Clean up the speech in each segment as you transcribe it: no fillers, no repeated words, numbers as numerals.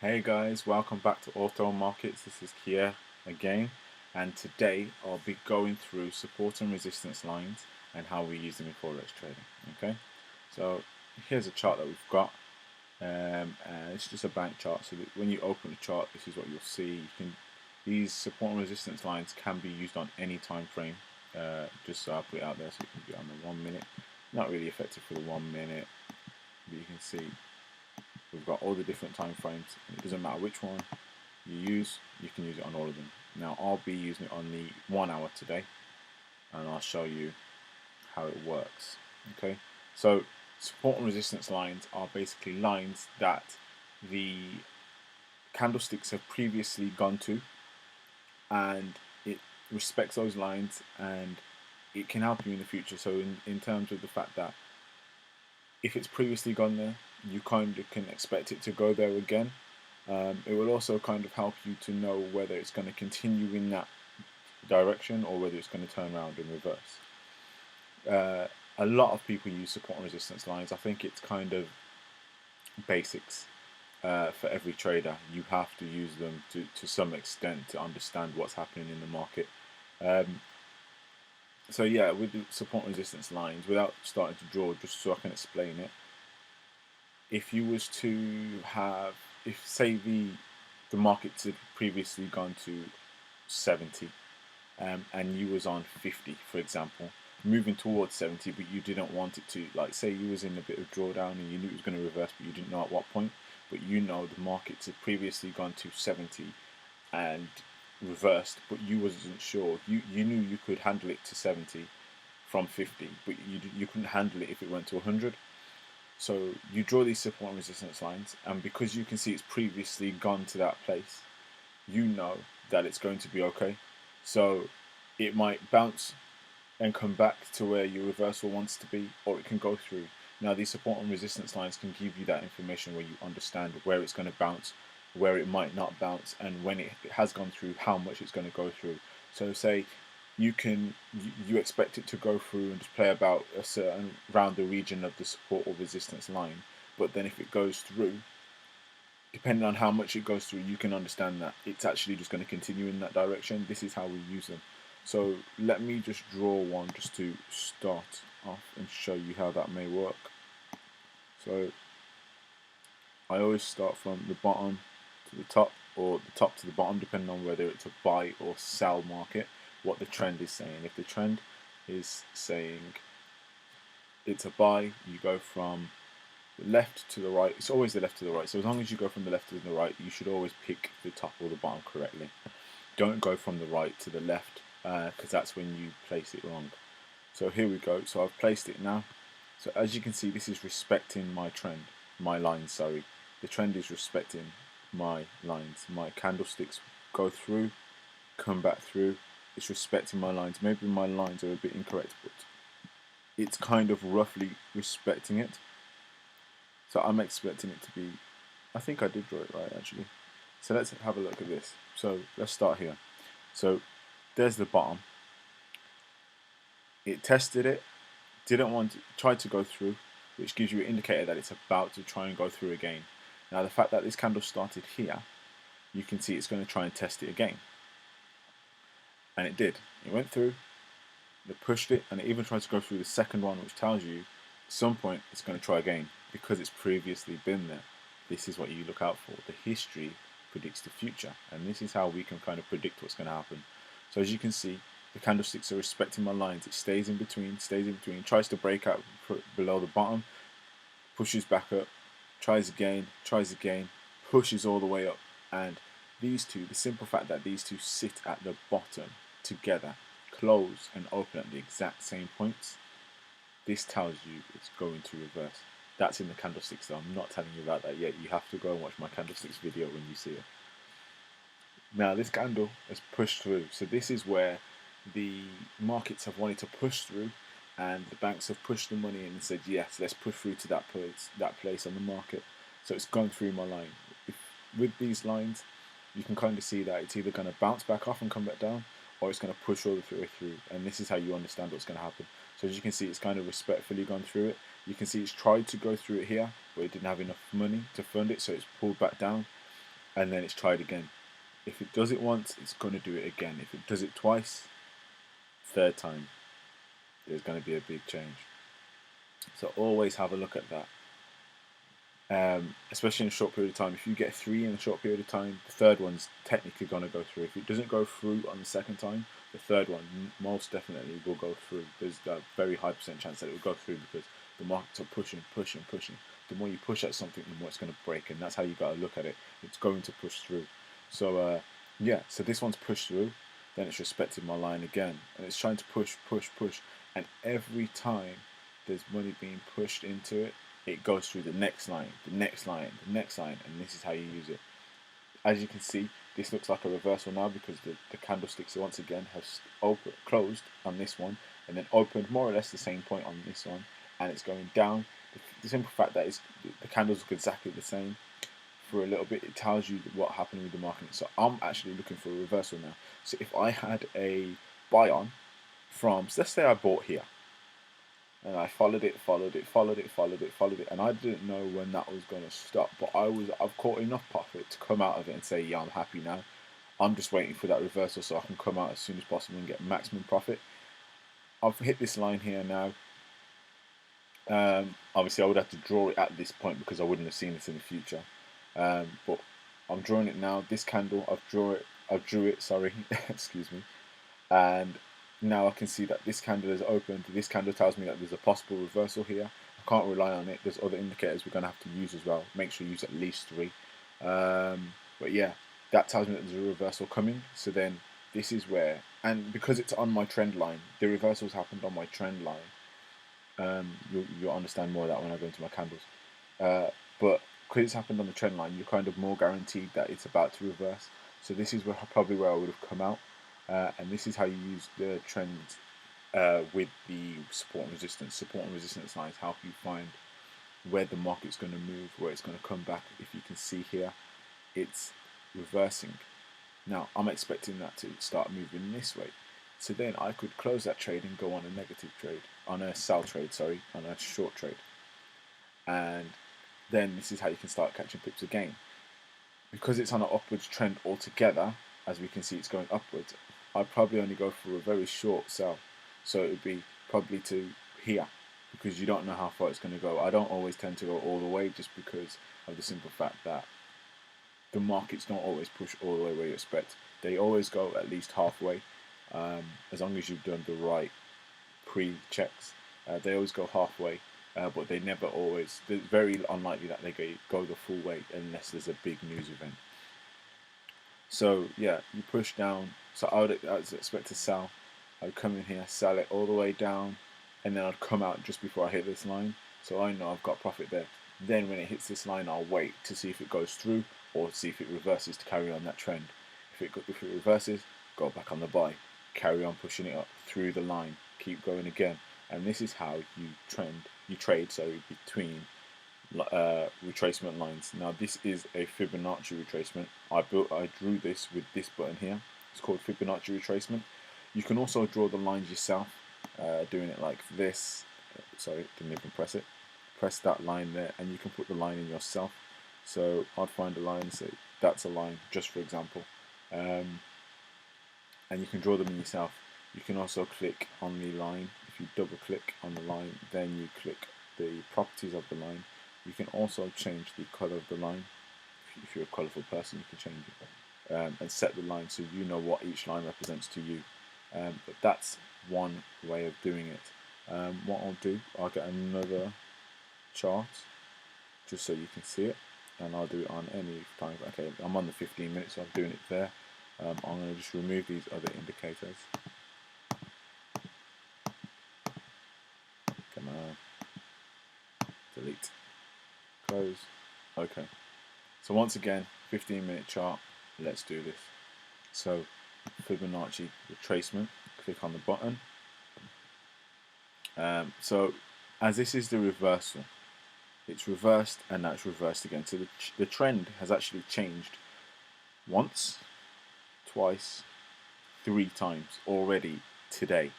Hey guys, welcome back to Auto Markets. This is Kia again, and today I'll be going through support and resistance lines and how we use them in Forex trading. Okay, so here's a chart that we've got, and it's just a bank chart. So that when you open the chart, this is what you'll see. These support and resistance lines can be used on any time frame. Just so I'll put it out there so you can do it on the 1 minute. Not really effective for the 1 minute, but you can see we've got all the different time frames, and it doesn't matter which one you use, you can use it on all of them. Now I'll be using it on the 1 hour today, and I'll show you how it works. Okay, so support and resistance lines are basically lines that the candlesticks have previously gone to, and it respects those lines, and it can help you in the future. So in terms of the fact that if it's previously gone there, you kind of can expect it to go there again. It will also kind of help you to know whether it's going to continue in that direction or whether it's going to turn around and reverse. A lot of people use support and resistance lines. I think it's kind of basics for every trader. You have to use them to some extent to understand what's happening in the market. So yeah, with the support and resistance lines, without starting to draw, just so I can explain it, if you was to have, if say the market had previously gone to 70, and you was on 50, for example, moving towards 70, but you didn't want it to, like say you was in a bit of drawdown and you knew it was going to reverse, but you didn't know at what point, but you know the market had previously gone to 70 and reversed, but you wasn't sure. You knew you could handle it to 70 from 50, but you couldn't handle it if it went to 100. So you draw these support and resistance lines, and because you can see it's previously gone to that place, you know that it's going to be okay. So it might bounce and come back to where your reversal wants to be, or it can go through. Now these support and resistance lines can give you that information where you understand where it's going to bounce, where it might not bounce, and when it has gone through, how much it's going to go through. So say you expect it to go through and just play about a certain round the region of the support or resistance line, but then if it goes through, depending on how much it goes through, you can understand that it's actually just going to continue in that direction. This is how we use them. So let me just draw one just to start off and show you how that may work. So I always start from the bottom to the top, or the top to the bottom, depending on whether it's a buy or sell market, what the trend is saying. If the trend is saying it's a buy, you go from the left to the right. It's always the left to the right. So as long as you go from the left to the right, you should always pick the top or the bottom correctly. Don't go from the right to the left, because that's when you place it wrong. So here we go. So I've placed it now. So as you can see, this is respecting my trend, my lines, sorry. The trend is respecting my lines. My candlesticks go through, come back through. It's respecting my lines. Maybe my lines are a bit incorrect, but it's kind of roughly respecting it. So I'm expecting it to be, I think I did draw it right actually. So let's have a look at this. So let's start here. So there's the bottom. It tested it, didn't want to, tried to go through, which gives you an indicator that it's about to try and go through again. Now the fact that this candle started here, you can see it's going to try and test it again. And it did. It went through, it pushed it, and it even tried to go through the second one, which tells you at some point it's going to try again because it's previously been there. This is what you look out for. The history predicts the future, and this is how we can kind of predict what's going to happen. So as you can see, the candlesticks are respecting my lines. It stays in between, tries to break out below the bottom, pushes back up, tries again, pushes all the way up. And these two, the simple fact that these two sit at the bottom together, close and open at the exact same points, this tells you it's going to reverse. That's in the candlesticks though. I'm not telling you about that yet. You have to go and watch my candlesticks video when you see it. Now this candle has pushed through. So this is where the markets have wanted to push through, and the banks have pushed the money in and said, yes, let's push through to that place on the market. So it's gone through my line. With these lines, you can kind of see that it's either going to bounce back off and come back down, or it's going to push all the way through. And this is how you understand what's going to happen. So as you can see, it's kind of respectfully gone through it. You can see it's tried to go through it here, but it didn't have enough money to fund it, so it's pulled back down. and then it's tried again. If it does it once, it's going to do it again. If it does it twice, third time, there's going to be a big change. So always have a look at that. Especially in a short period of time. If you get 3 in a short period of time, the third one's technically going to go through. If it doesn't go through on the second time, the third one most definitely will go through. There's a very high % chance that it will go through because the markets are pushing. The more you push at something, the more it's going to break, and that's how you got to look at it. It's going to push through. So yeah, so this one's pushed through, then it's respected my line again, and it's trying to push, and every time there's money being pushed into it, it goes through the next line, and this is how you use it. As you can see, this looks like a reversal now because the candlesticks once again have closed on this one and then opened more or less the same point on this one, and it's going down. The simple fact that the candles look exactly the same for a little bit, it tells you what happened with the market. So I'm actually looking for a reversal now. So if I had a buy on from, so let's say I bought here, and I followed it, and I didn't know when that was going to stop, but I've caught enough profit to come out of it and say, yeah, I'm happy now. I'm just waiting for that reversal so I can come out as soon as possible and get maximum profit. I've hit this line here now. Obviously I would have to draw it at this point because I wouldn't have seen this in the future. But I'm drawing it now. This candle, I drew it, sorry, excuse me, and now I can see that this candle is opened. This candle tells me that there's a possible reversal here. I can't rely on it. There's other indicators we're going to have to use as well. Make sure you use at least 3. But yeah, that tells me that there's a reversal coming. So then this is where, and because it's on my trend line, the reversals happened on my trend line. You'll understand more of that when I go into my candles. But because it's happened on the trend line, you're kind of more guaranteed that it's about to reverse. So this is probably where I would have come out. And this is how you use the trend with the support and resistance. Support and resistance lines help you find where the market's going to move, where it's going to come back. If you can see here, it's reversing. Now, I'm expecting that to start moving this way. So then I could close that trade and go on a negative trade, on a sell trade, sorry, on a short trade. And then this is how you can start catching pips again. Because it's on an upwards trend altogether, as we can see it's going upwards, I'd probably only go for a very short sell. So it would be probably to here, because you don't know how far it's going to go. I don't always tend to go all the way just because of the simple fact that the markets don't always push all the way where you expect. They always go at least halfway, as long as you've done the right pre-checks. They always go halfway, but they never always, it's very unlikely that they go the full way unless there's a big news event. So yeah, you push down. So I would expect to sell. I would come in here, sell it all the way down, and then I'd come out just before I hit this line. So I know I've got profit there. Then when it hits this line, I'll wait to see if it goes through or see if it reverses to carry on that trend. If it reverses, go back on the buy, carry on pushing it up through the line, keep going again. And this is how you trade between retracement lines. Now this is a Fibonacci retracement. I drew this with this button here. It's called Fibonacci retracement. You can also draw the lines yourself, doing it like this. Sorry, didn't even press it. Press that line there, and you can put the line in yourself. So I'd find a line, say that's a line, just for example, and you can draw them in yourself. You can also click on the line. If you double click on the line, then you click the properties of the line. You can also change the color of the line. If you're a colorful person, you can change it and set the line so you know what each line represents to you. But that's one way of doing it. What I'll do, I'll get another chart just so you can see it, and I'll do it on any time. Okay, I'm on the 15 minutes, so I'm doing it there. I'm going to just remove these other indicators. Come on. Delete. Close. Okay. So once again, 15-minute chart. Let's do this. So Fibonacci retracement. Click on the button. So as this is the reversal, it's reversed and now it's reversed again. So the trend has actually changed once, twice, 3 times already today.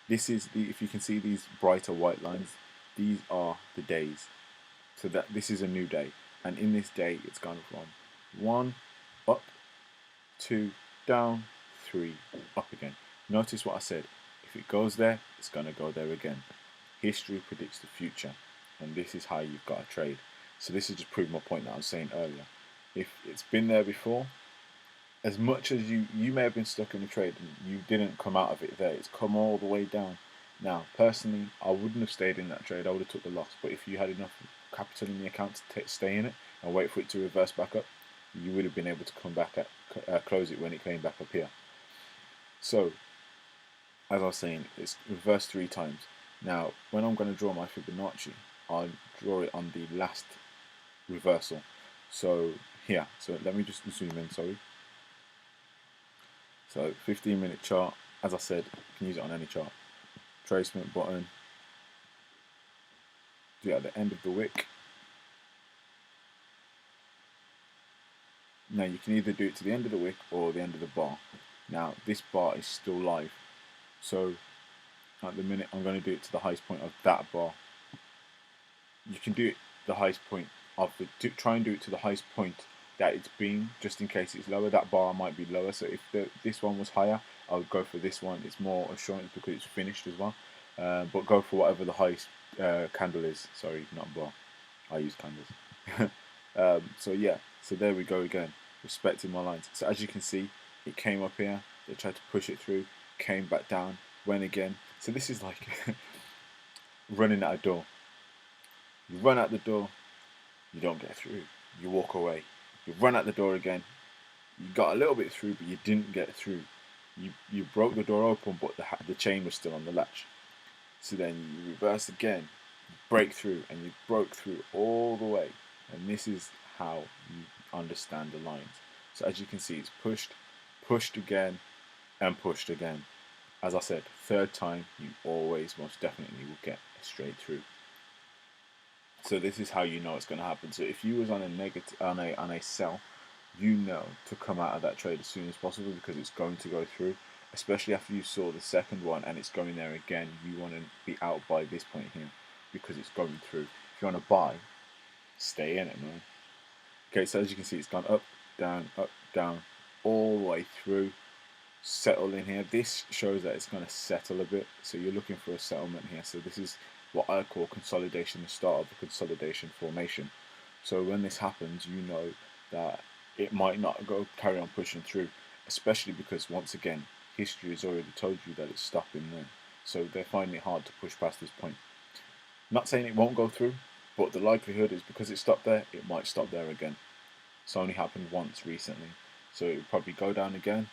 This is if you can see these brighter white lines, these are the days. So that this is a new day, and in this day it's gone from 1, up, 2, down, 3, up again. Notice what I said. If it goes there, it's going to go there again. History predicts the future, and this is how you've got to trade. So this is just proving my point that I was saying earlier. If it's been there before, as much as you may have been stuck in a trade and you didn't come out of it there, it's come all the way down. Now, personally, I wouldn't have stayed in that trade. I would have took the loss. But if you had enough capital in the account to stay in it and wait for it to reverse back up, you would have been able to come back at close it when it came back up here. So, as I was saying, it's reversed 3 times. Now, when I'm going to draw my Fibonacci, I'll draw it on the last reversal. So here, so let me just zoom in, sorry. So 15-minute chart, as I said, you can use it on any chart. Retracement button, do it at the end of the wick. Now you can either do it to the end of the wick or the end of the bar. Now this bar is still live, so at the minute I'm going to do it to the highest point of that bar. You can do it the highest point of the, try and do it to the highest point that it's been, just in case it's lower. That bar might be lower, so if this one was higher, I would go for this one. It's more assurance because it's finished as well, but go for whatever the highest candle is. Sorry, not bar, I use candles. So yeah, so there we go again, respecting my lines. So as you can see, it came up here, they tried to push it through, came back down, went again. So this is like running at a door. You run out the door, you don't get through, you walk away. You run out the door again, you got a little bit through, but you didn't get through. You broke the door open, but the chain was still on the latch. So then you reverse again, you break through, and you broke through all the way. And this is how you understand the lines. So as you can see, it's pushed, pushed again, and pushed again. As I said, 3rd time, you always most definitely will get a straight through. So this is how you know it's going to happen. So if you was on a negative, on a sell, you know to come out of that trade as soon as possible because it's going to go through. Especially after you saw the second one and it's going there again, you want to be out by this point here because it's going through. If you want to buy, stay in it, man. Okay, so as you can see, it's gone up, down, all the way through. Settle in here. This shows that it's going to settle a bit. So you're looking for a settlement here. So this is what I call consolidation, the start of the consolidation formation. So when this happens, you know that it might not carry on pushing through, especially because once again, history has already told you that it's stopping there. So they're finding it hard to push past this point. Not saying it won't go through, but the likelihood is because it stopped there, it might stop there again. It's only happened once recently. So it will probably go down again,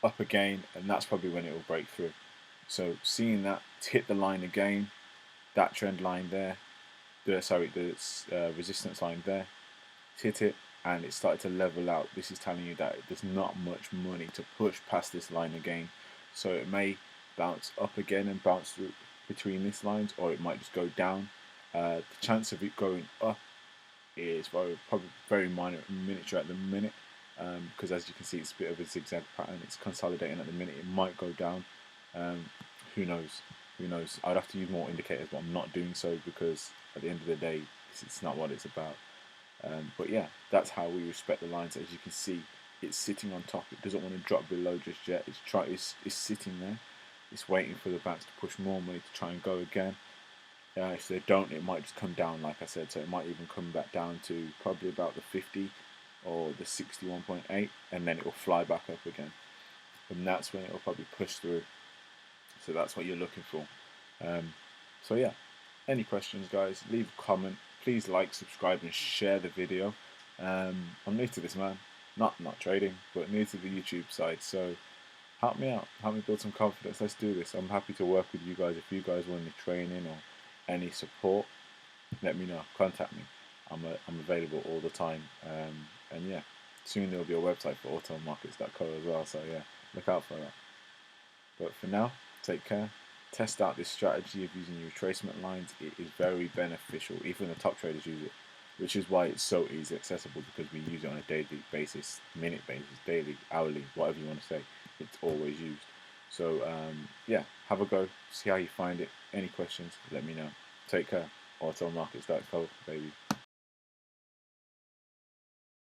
up again, and that's probably when it will break through. So seeing that, it's hit the line again, that trend line there, the resistance line there, it's hit it, and it started to level out. This is telling you that there's not much money to push past this line again. So it may bounce up again and bounce through between these lines, or it might just go down. The chance of it going up is probably very miniature at the minute, because as you can see, it's a bit of a zigzag pattern. It's consolidating at the minute. It might go down. Who knows? Who knows? I'd have to use more indicators, but I'm not doing so because at the end of the day, it's not what it's about. But yeah, that's how we respect the lines. As you can see, it's sitting on top. It doesn't want to drop below just yet. It's sitting there. It's waiting for the banks to push more money to try and go again. If they don't, it might just come down, like I said. So it might even come back down to probably about the 50 or the 61.8, and then it will fly back up again. And that's when it will probably push through. So that's what you're looking for. So yeah, any questions, guys, leave a comment. Please like, subscribe, and share the video. I'm new to this, man. Not trading, but new to the YouTube side. So help me out. Help me build some confidence. Let's do this. I'm happy to work with you guys. If you guys want any training or any support, let me know. Contact me. I'm available all the time. And yeah, soon there'll be a website for automarkets.co as well. So yeah, look out for that. But for now, take care. Test out this strategy of using your retracement lines. It is very beneficial. Even the top traders use it, which is why it's so easy accessible, because we use it on a daily basis, minute basis, daily, hourly, whatever you want to say. It's always used. So yeah, have a go. See how you find it. Any questions, let me know. Take care. Automarkets.co, baby.